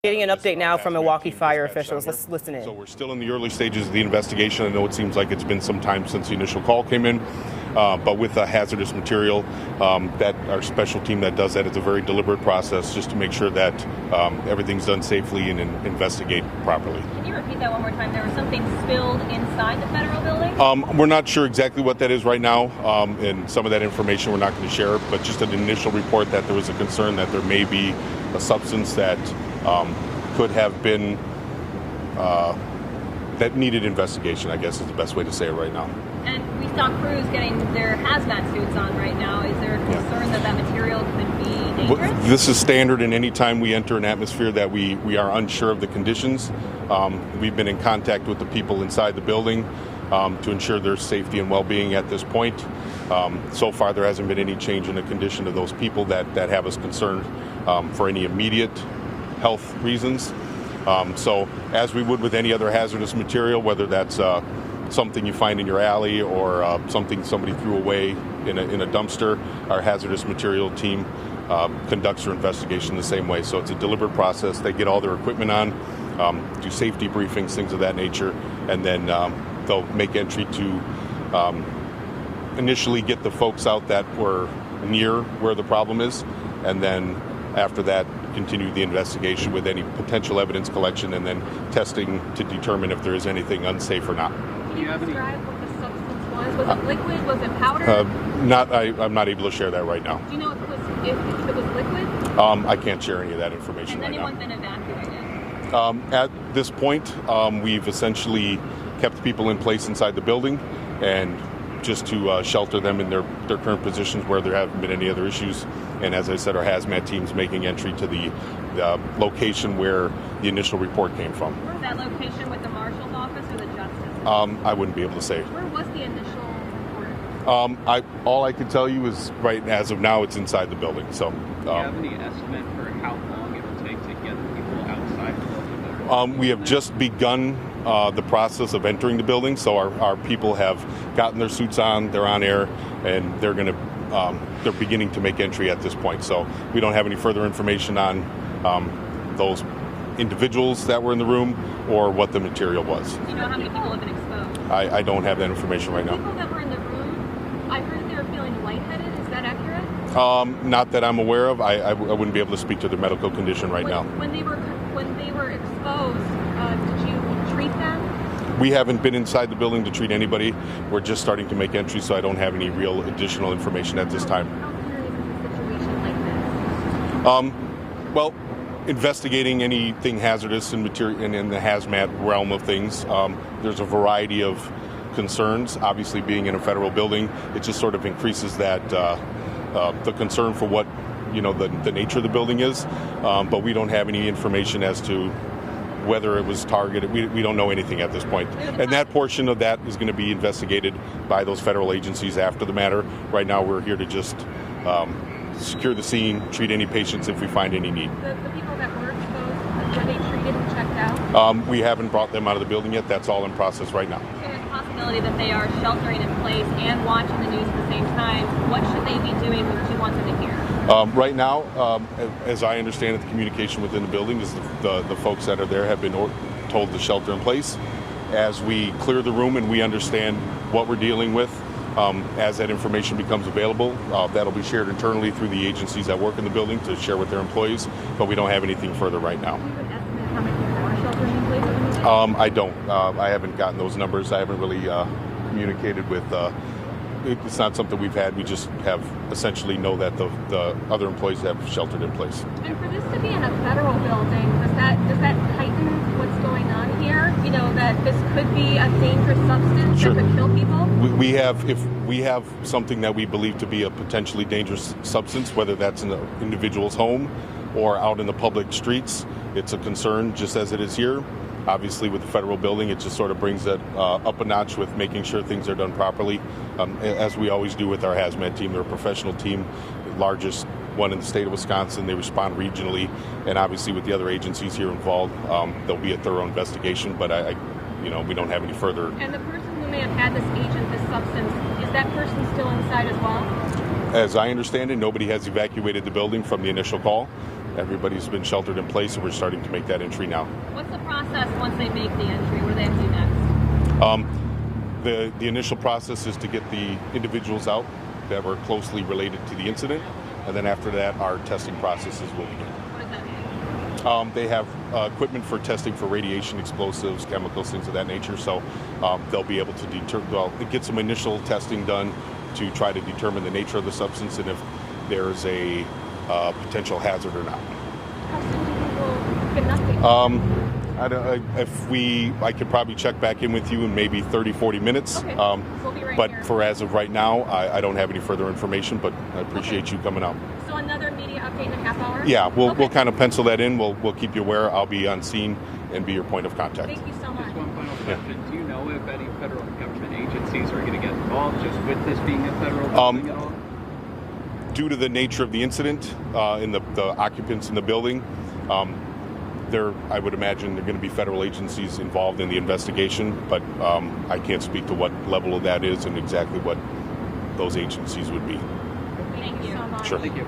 Getting an update now from Milwaukee fire officials. Let's listen in. So we're still in the early stages of the investigation. I know it seems like it's been some time since the initial call came in, but with the hazardous material, that our special team that does that, it's a very deliberate process just to make sure that everything's done safely and investigate properly. Can you repeat that one more time? There was something spilled inside the federal building? We're not sure exactly what that is right now, and some of that information we're not going to share, but just an initial report that there was a concern that there may be a substance that could have been that needed investigation, I guess is the best way to say it right now. And we saw crews getting their hazmat suits on right now. Is there a concern that material could be dangerous? This is standard, and any time we enter an atmosphere that we are unsure of the conditions, we've been in contact with the people inside the building to ensure their safety and well-being at this point. So far, there hasn't been any change in the condition of those people that have us concerned for any immediate health reasons. So as we would with any other hazardous material, whether that's something you find in your alley or something somebody threw away in a dumpster, our hazardous material team conducts their investigation the same way. So it's a deliberate process. They get all their equipment on, do safety briefings, things of that nature, and then they'll make entry to initially get the folks out that were near where the problem is, and then after that continue the investigation with any potential evidence collection and then testing to determine if there is anything unsafe or not. Can you describe what the substance was? Was it liquid? Was it powder? I'm not able to share that right now. Do you know if it was liquid? I can't share any of that information right now. Has anyone been evacuated? At this point, we've essentially kept people in place inside the building and just to shelter them in their current positions where there haven't been any other issues. And as I said, our hazmat team's making entry to the location where the initial report came from. Where was that location, with the marshal's office or the justice? I wouldn't be able to say. Where was the initial report? All I can tell you is right as of now, it's inside the building. So, do you have any estimate for how long it will take to get people outside the building? We have just begun the process of entering the building, so our people have gotten their suits on, they're on air, and they're beginning to make entry at this point. So we don't have any further information on those individuals that were in the room or what the material was. Do you know how many people have been exposed? I don't have that information right now. The people that were in the room, I heard they were feeling lightheaded. Is that accurate? Not that I'm aware of. I wouldn't be able to speak to their medical condition right now. When they were exposed, did you treat them? We haven't been inside the building to treat anybody. We're just starting to make entry, so I don't have any real additional information at this time. How serious is a situation like this? Well, investigating anything hazardous in the hazmat realm of things, there's a variety of concerns. Obviously, being in a federal building, it just sort of increases that the concern for what the nature of the building is. But we don't have any information as to whether it was targeted. We don't know anything at this point. And that portion of that is going to be investigated by those federal agencies after the matter. Right now, we're here to just secure the scene, treat any patients if we find any need. The people that were exposed, were they treated and checked out? We haven't brought them out of the building yet. That's all in process right now. There's a possibility that they are sheltering in place and watching the news at the same time. What should they be doing? What do you want them to hear? Right now, as I understand it, the communication within the building is the folks that are there have been told to shelter in place. As we clear the room and we understand what we're dealing with, as that information becomes available, that'll be shared internally through the agencies that work in the building to share with their employees, but we don't have anything further right now. Do you have an estimate how many people are sheltering in place? I don't. I haven't gotten those numbers. I haven't really communicated with it's not something we've had. We just have essentially know that the other employees have sheltered in place. And for this to be in a federal building, does that heighten what's going on here? You know, that this could be a dangerous substance that could kill people? If we have something that we believe to be a potentially dangerous substance, whether that's in an individual's home or out in the public streets, it's a concern just as it is here. Obviously, with the federal building, it just sort of brings that up a notch with making sure things are done properly, as we always do with our hazmat team. They're a professional team, the largest one in the state of Wisconsin. They respond regionally, and obviously with the other agencies here involved, there'll be a thorough investigation. But we don't have any further. And the person who may have had this agent, this substance, is that person still inside as well? As I understand it, nobody has evacuated the building from the initial call. everybody's been sheltered in place, and we're starting to make that entry now. What's the process once they make the entry? What do they have to do next? The initial process is to get the individuals out that were closely related to the incident, and then after that, our testing processes will begin. What does that mean? They have equipment for testing for radiation, explosives, chemicals, things of that nature. So they'll be able to get some initial testing done to try to determine the nature of the substance and if there's a potential hazard or not. How soon do you think we'll get an update? I could probably check back in with you in maybe 30, 40 minutes. Okay. We'll be right but here. for as of right now, I don't have any further information, but I appreciate you coming out. So another media update in a half hour? Yeah, we'll Okay. kind of pencil that in. We'll keep you aware. I'll be on scene and be your point of contact. Thank you so much. Just one final question. Do you know if any federal government agencies are going to get involved just with this being a federal building at all? Due to the nature of the incident and the occupants in the building, I would imagine there are going to be federal agencies involved in the investigation, but I can't speak to what level of that is and exactly what those agencies would be. Thank you so much. Sure. Thank you.